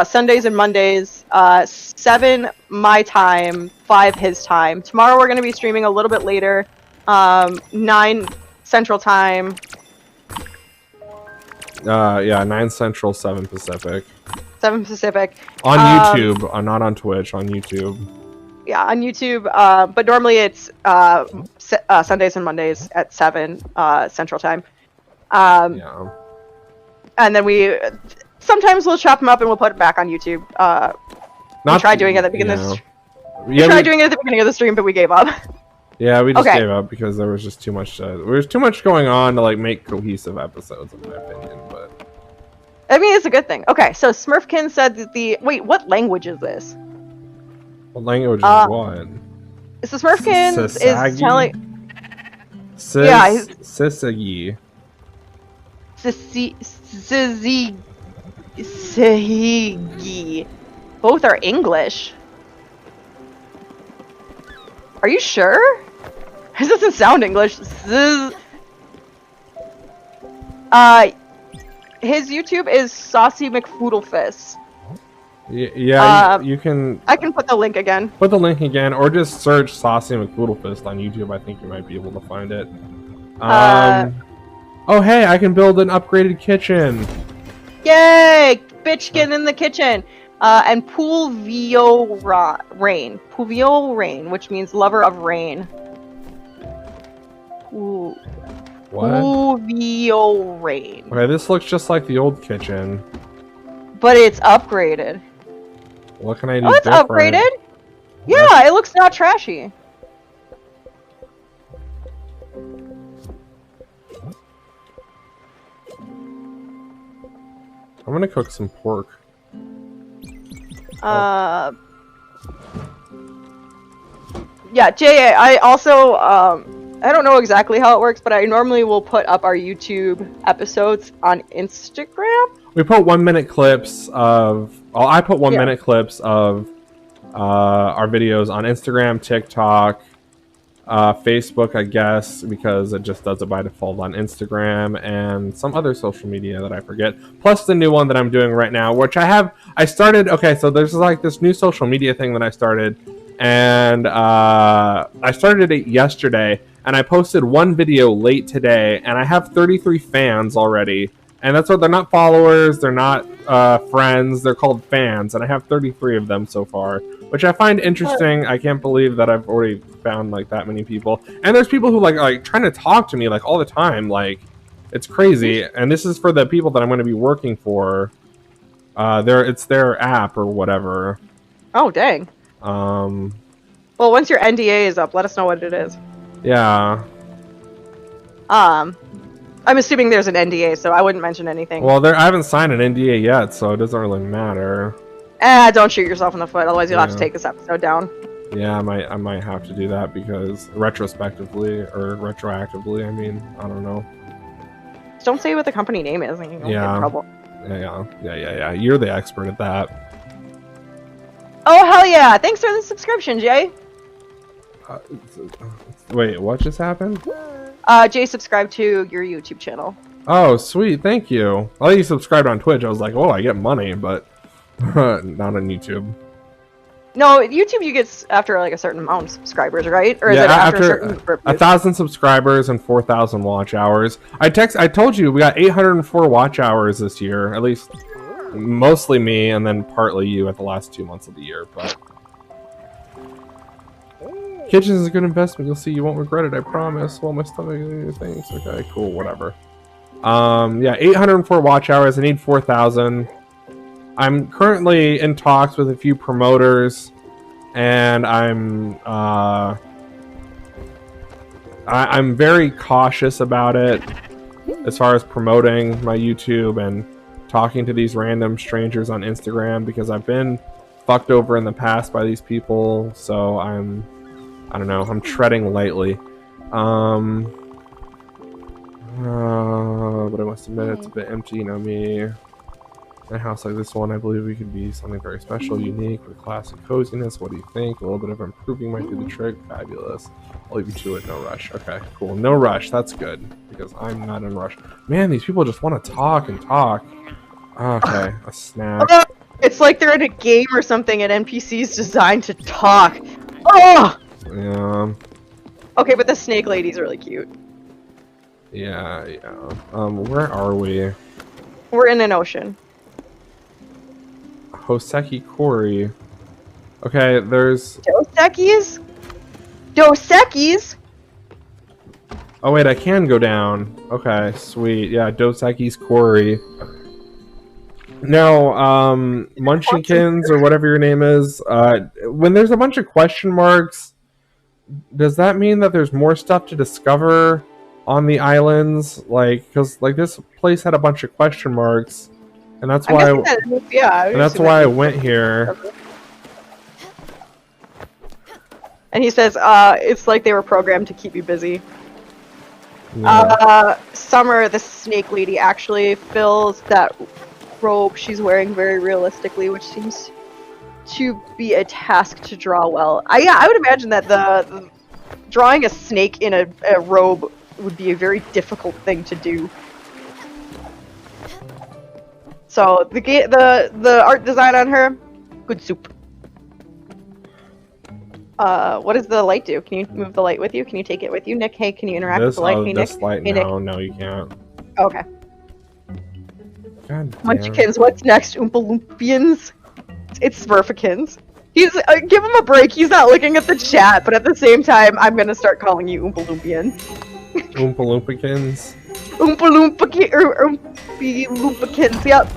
Sundays and Mondays, 7 my time, 5 his time. Tomorrow we're going to be streaming a little bit later, 9 Central Time. Yeah, 9 Central, 7 Pacific. 7 Pacific. On YouTube, not on Twitch, on YouTube. Yeah, on YouTube, but normally it's Sundays and Mondays at 7 Central Time. Yeah. And then sometimes we'll chop them up and we'll put it back on YouTube. We tried doing it at the beginning of the stream, but we gave up. Yeah, we just gave up because there was just too much. There was too much going on to like make cohesive episodes, in my opinion. But I mean, it's a good thing. Okay, so Smurfkin said that wait, what language is this? What language is what? So Smurfkin is telling. Sisagi. Sihigi. Both are English. Are you sure? This doesn't sound English. His YouTube is Saucy McFoodlefist. Yeah, you can. I can put the link again. Put the link again, or just search Saucy McFoodlefist on YouTube. I think you might be able to find it. Oh, hey, I can build an upgraded kitchen. Yay! Bitchkin in the kitchen. And Pulvio Rain. Pulvio Rain, which means lover of rain. Ooh. What? Pulvio Rain. Okay, this looks just like the old kitchen. But it's upgraded. What can I do? Oh, it's upgraded? Yeah, it looks not trashy. I'm gonna cook some pork. Yeah, J.A., I also, I don't know exactly how it works, but I normally will put up our YouTube episodes on Instagram. We put 1-minute clips of... Oh, I put 1-minute clips of our videos on Instagram, TikTok, Facebook, I guess, because it just does it by default on Instagram, and some other social media that I forget. Plus the new one that I'm doing right now, which I started... Okay, so there's like this new social media thing that I started, and I started it yesterday, and I posted one video late today, and I have 33 fans already. And that's what they're not followers, they're not friends, they're called fans, and I have 33 of them so far, which I find interesting. I can't believe that I've already found like that many people. And there's people who like trying to talk to me like all the time, like it's crazy. And this is for the people that I'm going to be working for. It's their app or whatever. Oh dang. Well, once your NDA is up, let us know what it is. Yeah. I'm assuming there's an NDA, so I wouldn't mention anything. Well, I haven't signed an NDA yet, so it doesn't really matter. Don't shoot yourself in the foot, otherwise you'll have to take this episode down. Yeah, I might have to do that because retrospectively, or retroactively, I mean, I don't know. Just don't say what the company name is, and you don't get in trouble. Yeah. You're the expert at that. Oh, hell yeah! Thanks for the subscription, Jay! Wait, what just happened? Jay subscribed to your YouTube channel. Oh, sweet, thank you. I thought you subscribed on Twitch. I was like, oh, I get money, but not on YouTube. No, YouTube you get after like a certain amount of subscribers, right? Or is it after a certain 1,000 subscribers and 4,000 watch hours. I told you we got 804 watch hours this year, at least mostly me, and then partly you at the last 2 months of the year, but... Kitchen is a good investment. You'll see. You won't regret it. I promise. Well, my stomach thinks. Okay, cool. Whatever. Yeah, 804 watch hours. I need 4,000. I'm currently in talks with a few promoters, and I'm very cautious about it as far as promoting my YouTube and talking to these random strangers on Instagram, because I've been fucked over in the past by these people. So I don't know, I'm treading lightly. But I must admit it's a bit empty, you know me. In a house like this one, I believe we could be something very special, unique, with classic coziness. What do you think? A little bit of improving might do the trick. Fabulous. I'll leave you to it. No rush. Okay, cool. No rush. That's good, because I'm not in a rush. Man, these people just want to talk and talk. Okay, a snack. It's like they're in a game or something, and NPCs designed to talk. Oh! Yeah. Okay, but the snake lady's really cute. Yeah. Where are we? We're in an ocean. Hoseki Kori. Okay, there's... Dos Equis? Dos Equis? Oh wait, I can go down. Okay, sweet. Yeah, Dos Equis Kori. Now, Munchkins, or whatever your name is, when there's a bunch of question marks, does that mean that there's more stuff to discover on the islands? Like, because like this place had a bunch of question marks, and that's why I went here. And he says, it's like they were programmed to keep you busy. Yeah. Summer, the snake lady, actually fills that robe she's wearing very realistically, which seems to be a task to draw well. I would imagine that the drawing a snake in a robe would be a very difficult thing to do. So the art design on her, good soup. What does the light do? Can you move the light with you? Can you take it with you, Nick? Hey, can you interact with the light? Hey, this Nick? light? Hey, No, Nick? no, you can't. Okay. God damn. Munchkins, what's next? Oompa Loompians? It's Smurfikins. He's give him a break. He's not looking at the chat, but at the same time, I'm gonna start calling you Oompa Loompian. Oompa Loompakins. Oompa Loompians. Yep.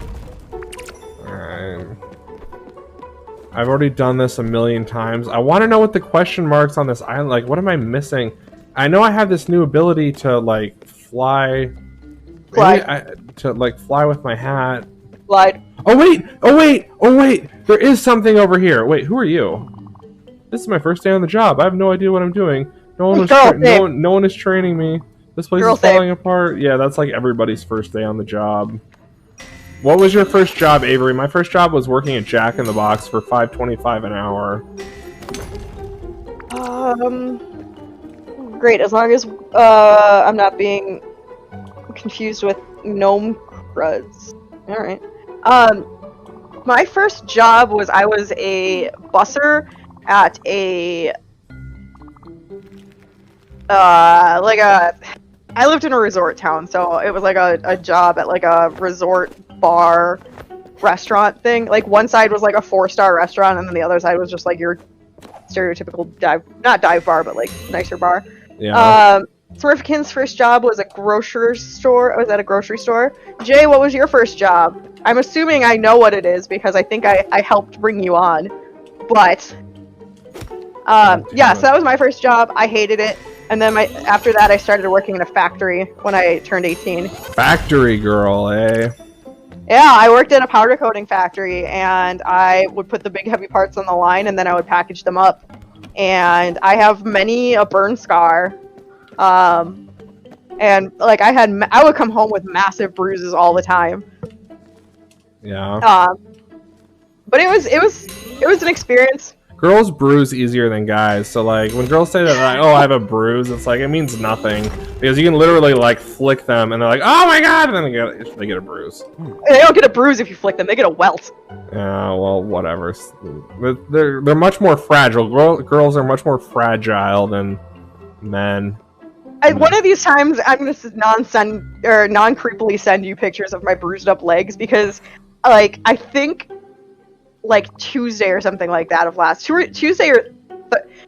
Alright. I've already done this a million times. I want to know what the question marks on this island. Like, what am I missing? I know I have this new ability to like fly. To like fly with my hat. Glide. Oh wait! Oh wait! Oh wait! There is something over here. Wait, who are you? This is my first day on the job. I have no idea what I'm doing. No one is training me. This place is falling apart. Yeah, that's like everybody's first day on the job. What was your first job, Avery? My first job was working at Jack in the Box for $5.25 an hour. Great. As long as I'm not being confused with gnome cruds. All right. My first job was I was a busser at a I lived in a resort town, so it was like a job at like a resort bar restaurant thing. Like one side was like a 4-star restaurant, and then the other side was just like your stereotypical not dive bar, but like nicer bar. Yeah. Smurfkin's first job was a grocery store. I was at a grocery store. Jay, what was your first job? I'm assuming I know what it is because I think I helped bring you on. But yeah, so that was my first job. I hated it. And then after that I started working in a factory when I turned 18. Factory girl, eh? Yeah, I worked in a powder coating factory, and I would put the big heavy parts on the line, and then I would package them up. And I have many a burn scar. And like I would come home with massive bruises all the time. Yeah. But it was an experience. Girls bruise easier than guys, so like when girls say that, like, oh, I have a bruise, it's like it means nothing because you can literally like flick them and they're like, oh my god, and then they get a bruise. They don't get a bruise if you flick them; they get a welt. Yeah, well, whatever. They're much more fragile. Girls are much more fragile than men. One of these times, I'm gonna non-creepily send you pictures of my bruised up legs because, like, I think. Like Tuesday or something like that of last Tuesday or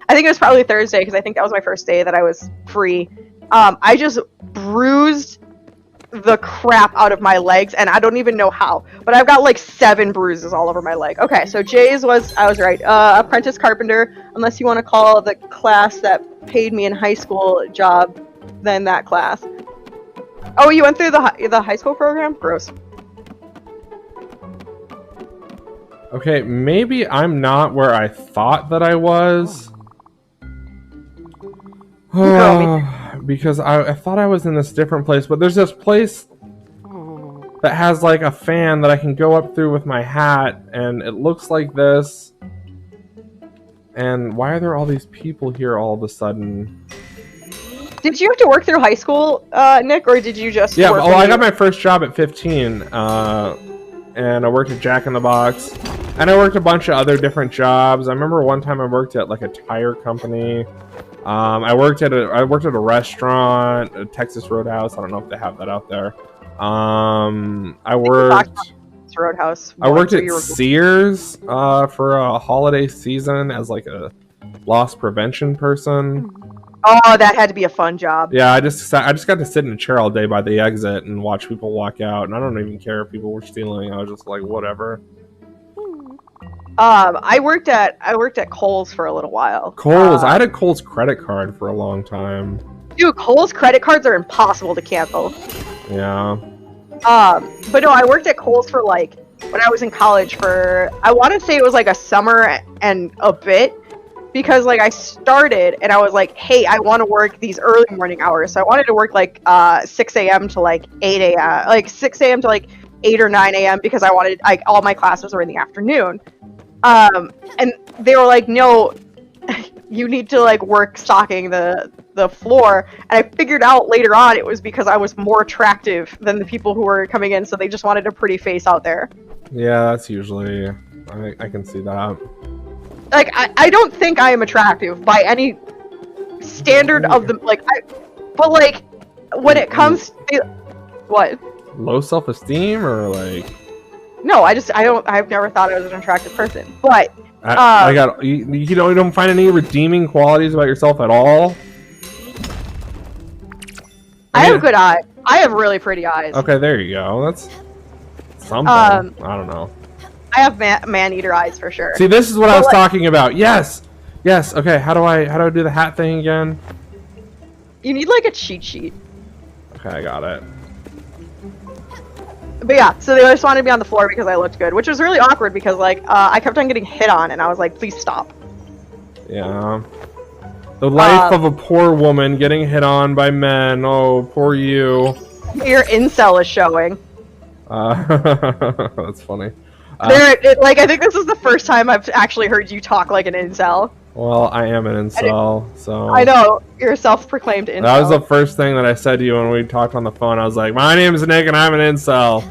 I think it was probably Thursday because I think that was my first day that I was free. I just bruised the crap out of my legs, and I don't even know how. But I've got like 7 bruises all over my leg. Okay, so Jay's I was right. Apprentice carpenter, unless you want to call the class that paid me in high school job, then that class. Oh, you went through the high school program? Gross. Okay, maybe I'm not where I thought that I was. Because I thought I was in this different place, but there's this place that has like a fan that I can go up through with my hat, and it looks like this. And why are there all these people here all of a sudden? Did you have to work through high school, Nick, or did you just? Yeah, well, I got my first job at 15, and I worked at Jack in the Box, and I worked a bunch of other different jobs. I remember one time I worked at like a tire company. I worked at a restaurant, a Texas Roadhouse. I don't know if they have that out there. I worked Roadhouse. I worked at Sears for a holiday season as like a loss prevention person. Oh, that had to be a fun job. Yeah, I just got to sit in a chair all day by the exit and watch people walk out, and I don't even care if people were stealing. I was just like, whatever. I worked at Kohl's for a little while. Kohl's. I had a Kohl's credit card for a long time. Dude, Kohl's credit cards are impossible to cancel. Yeah. But no, I worked at Kohl's for like when I was in college for I want to say it was like a summer and a bit. Because like I started and I was like, hey, I want to work these early morning hours. So I wanted to work like 6 a.m. to like 8 a.m. Like 6 a.m. to like 8 or 9 a.m. because I wanted like all my classes were in the afternoon. And they were like, no, you need to like work stocking the floor. And I figured out later on it was because I was more attractive than the people who were coming in. So they just wanted a pretty face out there. Yeah, that's usually I can see that. Like, I don't think I am attractive by any standard of the, like, but, like, when it comes to, what? Low self-esteem, or, like? No, I've never thought I was an attractive person, but, you don't find any redeeming qualities about yourself at all? I have good eyes. I have really pretty eyes. Okay, there you go. That's something. I don't know. I have man-eater eyes for sure. See, this is what I was talking about. Yes, yes. Okay, how do I do the hat thing again? You need like a cheat sheet. Okay, I got it. But yeah, so they just wanted me on the floor because I looked good, which was really awkward because like I kept on getting hit on, and I was like, please stop. Yeah. The life of a poor woman getting hit on by men. Oh, poor you. Your incel is showing. That's funny. Like, I think this is the first time I've actually heard you talk like an incel. Well, I am an incel, so... I know, you're a self-proclaimed incel. That was the first thing that I said to you when we talked on the phone. I was like, my name is Nick and I'm an incel.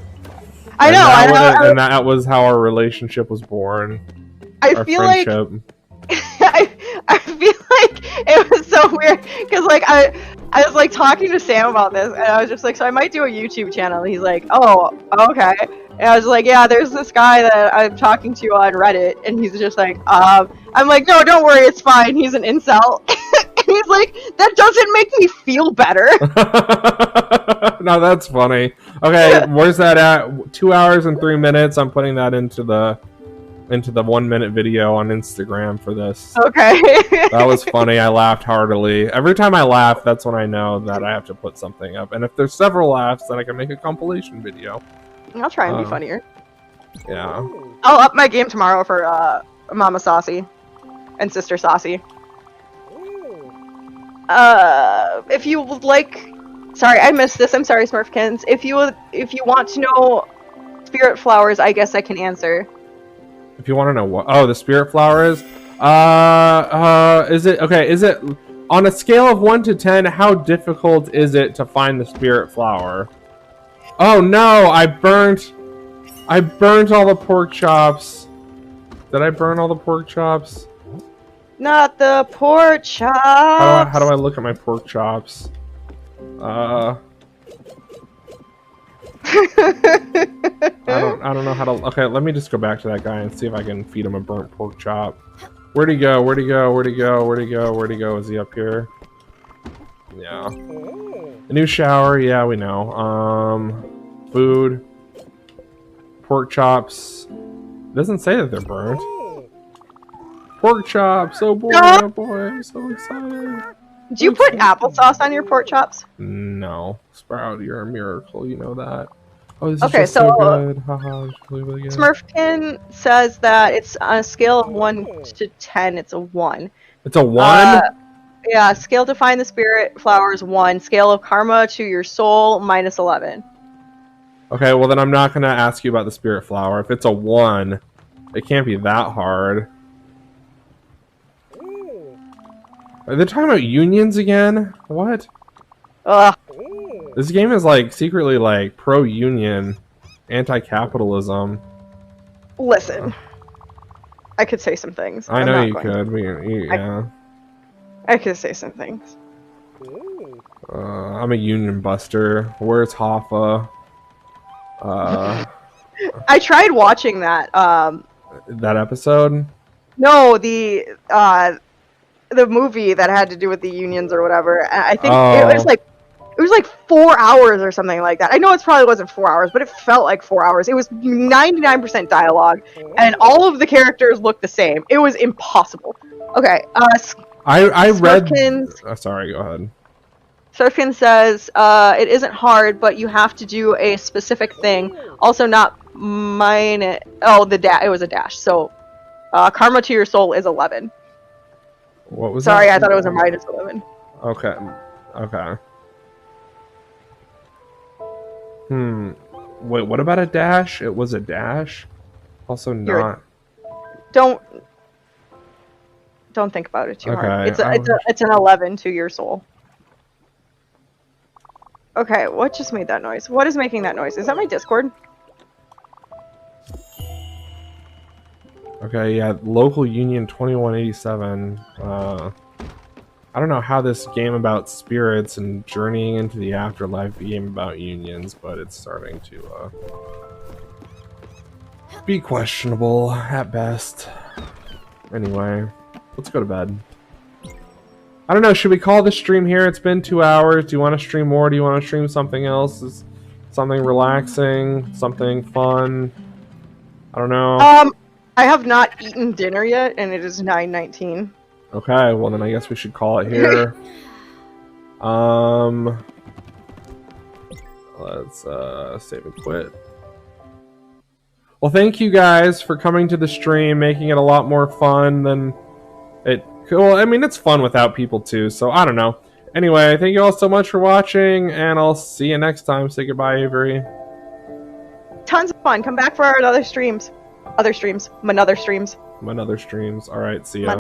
I know. And that was how our relationship was born. I feel like... I feel like it was so weird, because, like, I was, like, talking to Sam about this, and I was just like, so I might do a YouTube channel. And he's like, oh, okay. And I was like, yeah, there's this guy that I'm talking to on Reddit, and he's just like, I'm like, no, don't worry, it's fine, he's an incel. And he's like, that doesn't make me feel better. No, that's funny. Okay, where's that at? 2 hours and 3 minutes. I'm putting that into the 1 minute video on Instagram for this. Okay. That was funny. I laughed heartily. Every time I laugh, that's when I know that I have to put something up. And if there's several laughs, then I can make a compilation video. I'll try and be funnier. Yeah. I'll up my game tomorrow for Mama Saucy and Sister Saucy. If you would like, sorry, I missed this. I'm sorry, Smurfkins. If you want to know spirit flowers, I guess I can answer. If you want to know what, the spirit flower is, is it okay? Is it on a scale of 1 to 10? How difficult is it to find the spirit flower? Oh no! I burnt all the pork chops. Did I burn all the pork chops? Not the pork chops. How do I look at my pork chops? I don't know how to. Okay, let me just go back to that guy and see if I can feed him a burnt pork chop. Where'd he go? Where'd he go? Where'd he go? Where'd he go? Where'd he go? Is he up here? Yeah. A new shower, yeah, we know. Food. Pork chops. It doesn't say that they're burnt. Pork chops! Oh boy, oh boy, I'm so excited. Do you put applesauce on your pork chops? No. Sprout, you're a miracle, you know that. Oh, this is Okay, just so good. Haha, leave it again. Smurfkin says that it's on a scale of 1 to 10, it's a 1. It's a 1? Yeah, scale to find the spirit flowers 1. Scale of karma to your soul -11. Okay, well then I'm not gonna ask you about the spirit flower. If it's a 1, it can't be that hard. Are they talking about unions again? What? Ugh. This game is like secretly like pro-union, anti-capitalism. Listen. I could say some things. I know you could. Yeah. I could say some things. I'm a union buster. Where's Hoffa? I tried watching that. That episode? No, the movie that had to do with the unions or whatever. I think it was like 4 hours or something like that. I know it probably wasn't 4 hours, but it felt like 4 hours. It was 99% dialogue, and all of the characters looked the same. It was impossible. Okay, I read. Sorry, go ahead. Surfkin says it isn't hard, but you have to do a specific thing. Also, not mine. Oh, it was a dash. So, karma to your soul is 11. What was Sorry, that? I thought it was a -11. Okay. Okay. Wait, what about a dash? It was a dash? Also not. Don't think about it too hard. It's an 11 to your soul. Okay, what just made that noise? What is making that noise? Is that my Discord? Okay, yeah, local union 2187. I don't know how this game about spirits and journeying into the afterlife became about unions, but it's starting to be questionable at best. Anyway, let's go to bed. I don't know, should we call this stream here? It's been 2 hours. Do you want to stream more? Do you want to stream something else? Is something relaxing? Something fun? I don't know. I have not eaten dinner yet, and it is 9:19. Okay, well then I guess we should call it here. Let's save and quit. Well, thank you guys for coming to the stream, making it a lot more fun than it. Well, I mean, it's fun without people too, so I don't know. Anyway, thank you all so much for watching, and I'll see you next time. Say goodbye, Avery. Tons of fun. Come back for our other streams. Other streams. Manother streams. Manother streams. Alright, see ya.